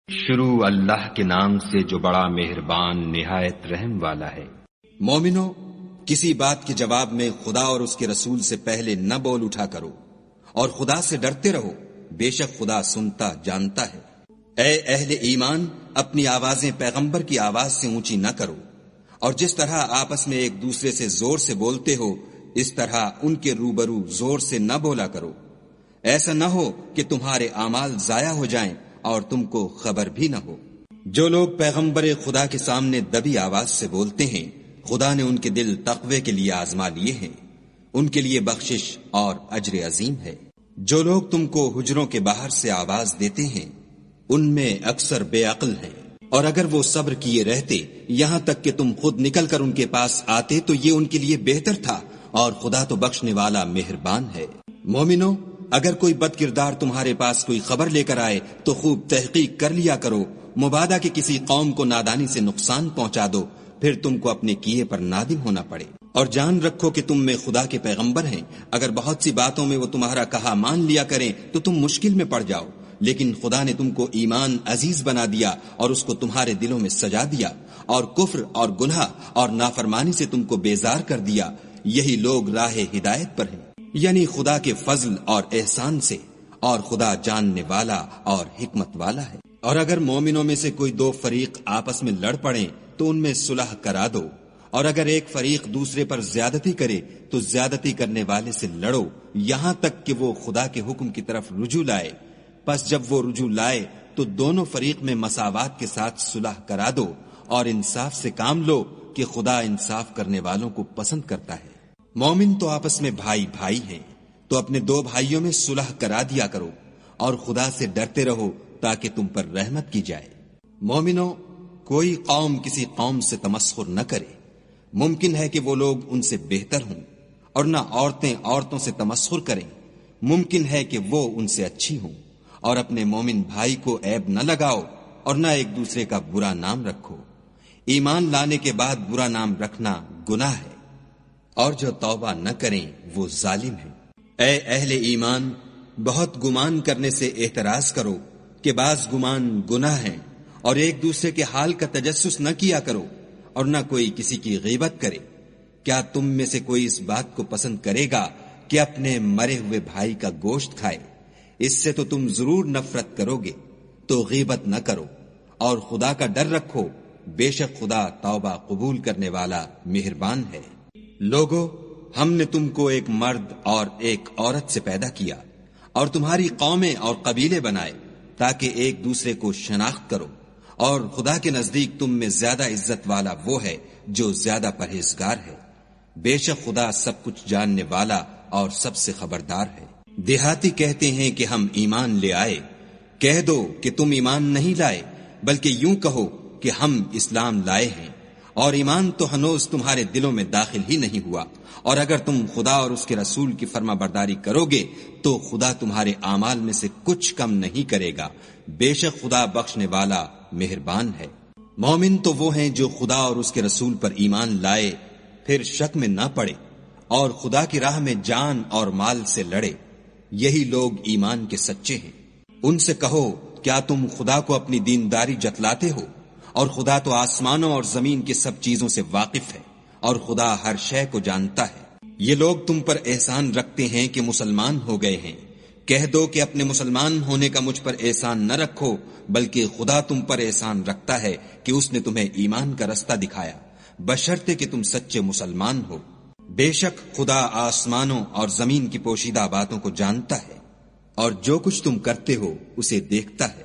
شروع اللہ کے نام سے جو بڑا مہربان نہایت رحم والا ہے۔ مومنو، کسی بات کے جواب میں خدا اور اس کے رسول سے پہلے نہ بول اٹھا کرو، اور خدا سے ڈرتے رہو، بے شک خدا سنتا جانتا ہے۔ اے اہل ایمان، اپنی آوازیں پیغمبر کی آواز سے اونچی نہ کرو، اور جس طرح آپس میں ایک دوسرے سے زور سے بولتے ہو اس طرح ان کے روبرو زور سے نہ بولا کرو، ایسا نہ ہو کہ تمہارے اعمال ضائع ہو جائیں اور تم کو خبر بھی نہ ہو۔ جو لوگ پیغمبر خدا کے سامنے دبی آواز سے بولتے ہیں، خدا نے ان کے دل تقوی کے لیے آزما لیے ہیں، ان کے لیے بخشش اور اجر عظیم ہے۔ جو لوگ تم کو حجروں کے باہر سے آواز دیتے ہیں ان میں اکثر بے عقل ہیں، اور اگر وہ صبر کیے رہتے یہاں تک کہ تم خود نکل کر ان کے پاس آتے تو یہ ان کے لیے بہتر تھا، اور خدا تو بخشنے والا مہربان ہے۔ مومنو، اگر کوئی بد کردار تمہارے پاس کوئی خبر لے کر آئے تو خوب تحقیق کر لیا کرو، مبادا کہ کسی قوم کو نادانی سے نقصان پہنچا دو، پھر تم کو اپنے کیے پر نادم ہونا پڑے۔ اور جان رکھو کہ تم میں خدا کے پیغمبر ہیں، اگر بہت سی باتوں میں وہ تمہارا کہا مان لیا کریں تو تم مشکل میں پڑ جاؤ، لیکن خدا نے تم کو ایمان عزیز بنا دیا اور اس کو تمہارے دلوں میں سجا دیا، اور کفر اور گناہ اور نافرمانی سے تم کو بیزار کر دیا۔ یہی لوگ راہ ہدایت پر ہیں، یعنی خدا کے فضل اور احسان سے، اور خدا جاننے والا اور حکمت والا ہے۔ اور اگر مومنوں میں سے کوئی دو فریق آپس میں لڑ پڑیں تو ان میں صلح کرا دو، اور اگر ایک فریق دوسرے پر زیادتی کرے تو زیادتی کرنے والے سے لڑو یہاں تک کہ وہ خدا کے حکم کی طرف رجوع لائے۔ پس جب وہ رجوع لائے تو دونوں فریق میں مساوات کے ساتھ صلح کرا دو، اور انصاف سے کام لو کہ خدا انصاف کرنے والوں کو پسند کرتا ہے۔ مومن تو آپس میں بھائی بھائی ہیں، تو اپنے دو بھائیوں میں صلح کرا دیا کرو، اور خدا سے ڈرتے رہو تاکہ تم پر رحمت کی جائے۔ مومنو، کوئی قوم کسی قوم سے تمسخر نہ کرے، ممکن ہے کہ وہ لوگ ان سے بہتر ہوں، اور نہ عورتیں عورتوں سے تمسخر کریں، ممکن ہے کہ وہ ان سے اچھی ہوں۔ اور اپنے مومن بھائی کو عیب نہ لگاؤ، اور نہ ایک دوسرے کا برا نام رکھو۔ ایمان لانے کے بعد برا نام رکھنا گناہ ہے، اور جو توبہ نہ کریں وہ ظالم ہیں۔ اے اہل ایمان، بہت گمان کرنے سے احتراز کرو کہ بعض گمان گناہ ہیں، اور ایک دوسرے کے حال کا تجسس نہ کیا کرو، اور نہ کوئی کسی کی غیبت کرے۔ کیا تم میں سے کوئی اس بات کو پسند کرے گا کہ اپنے مرے ہوئے بھائی کا گوشت کھائے؟ اس سے تو تم ضرور نفرت کرو گے، تو غیبت نہ کرو، اور خدا کا ڈر رکھو، بے شک خدا توبہ قبول کرنے والا مہربان ہے۔ لوگو، ہم نے تم کو ایک مرد اور ایک عورت سے پیدا کیا، اور تمہاری قومیں اور قبیلے بنائے تاکہ ایک دوسرے کو شناخت کرو، اور خدا کے نزدیک تم میں زیادہ عزت والا وہ ہے جو زیادہ پرہیزگار ہے۔ بے شک خدا سب کچھ جاننے والا اور سب سے خبردار ہے۔ دیہاتی کہتے ہیں کہ ہم ایمان لے آئے، کہہ دو کہ تم ایمان نہیں لائے، بلکہ یوں کہو کہ ہم اسلام لائے ہیں، اور ایمان تو ہنوز تمہارے دلوں میں داخل ہی نہیں ہوا۔ اور اگر تم خدا اور اس کے رسول کی فرما برداری کرو گے تو خدا تمہارے اعمال میں سے کچھ کم نہیں کرے گا، بے شک خدا بخشنے والا مہربان ہے۔ مومن تو وہ ہیں جو خدا اور اس کے رسول پر ایمان لائے، پھر شک میں نہ پڑے، اور خدا کی راہ میں جان اور مال سے لڑے، یہی لوگ ایمان کے سچے ہیں۔ ان سے کہو، کیا تم خدا کو اپنی دینداری جتلاتے ہو؟ اور خدا تو آسمانوں اور زمین کی سب چیزوں سے واقف ہے، اور خدا ہر شے کو جانتا ہے۔ یہ لوگ تم پر احسان رکھتے ہیں کہ مسلمان ہو گئے ہیں، کہہ دو کہ اپنے مسلمان ہونے کا مجھ پر احسان نہ رکھو، بلکہ خدا تم پر احسان رکھتا ہے کہ اس نے تمہیں ایمان کا رستہ دکھایا، بشرطے کہ تم سچے مسلمان ہو۔ بے شک خدا آسمانوں اور زمین کی پوشیدہ باتوں کو جانتا ہے، اور جو کچھ تم کرتے ہو اسے دیکھتا ہے۔